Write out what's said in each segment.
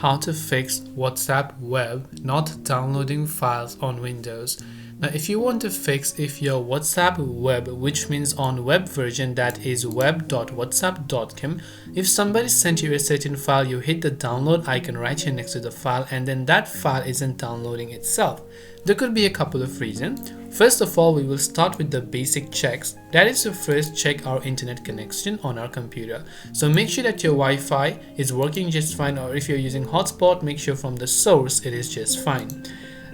how to fix WhatsApp web not downloading files on Windows. Now, if you want to fix if your WhatsApp web, which means on web version that is web.whatsapp.com, if somebody sent you a certain file, you hit the download icon right here next to the file and then that file isn't downloading itself. There could be a couple of reasons. First of all, we will start with the basic checks. That is to first check our internet connection on our computer. So make sure that your Wi-Fi is working just fine, or if you're using hotspot, make sure from the source it is just fine.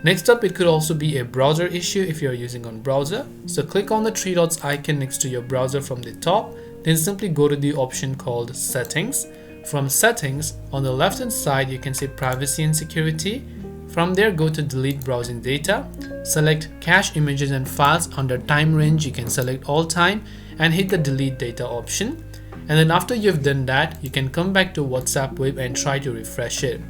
Next up, it could also be a browser issue if you're using on browser. So click on the three dots icon next to your browser from the top, then simply go to the option called settings. From settings, on the left hand side you can see privacy and security. From there, go to delete browsing data, select cache images and files. Under time range, you can select all time and hit the delete data option. And then after you've done that, you can come back to WhatsApp web and try to refresh it.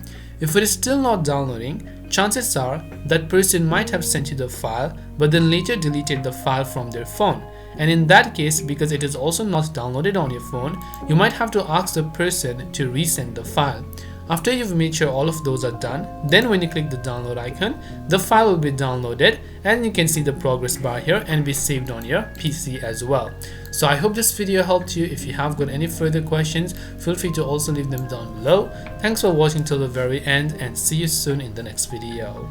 If it is still not downloading, chances are that person might have sent you the file but then later deleted the file from their phone. And in that case, because it is also not downloaded on your phone, you might have to ask the person to resend the file. After you've made sure all of those are done, then when you click the download icon, the file will be downloaded and you can see the progress bar here and be saved on your PC as well. So I hope this video helped you. If you have got any further questions, feel free to also leave them down below. Thanks for watching till the very end and see you soon in the next video.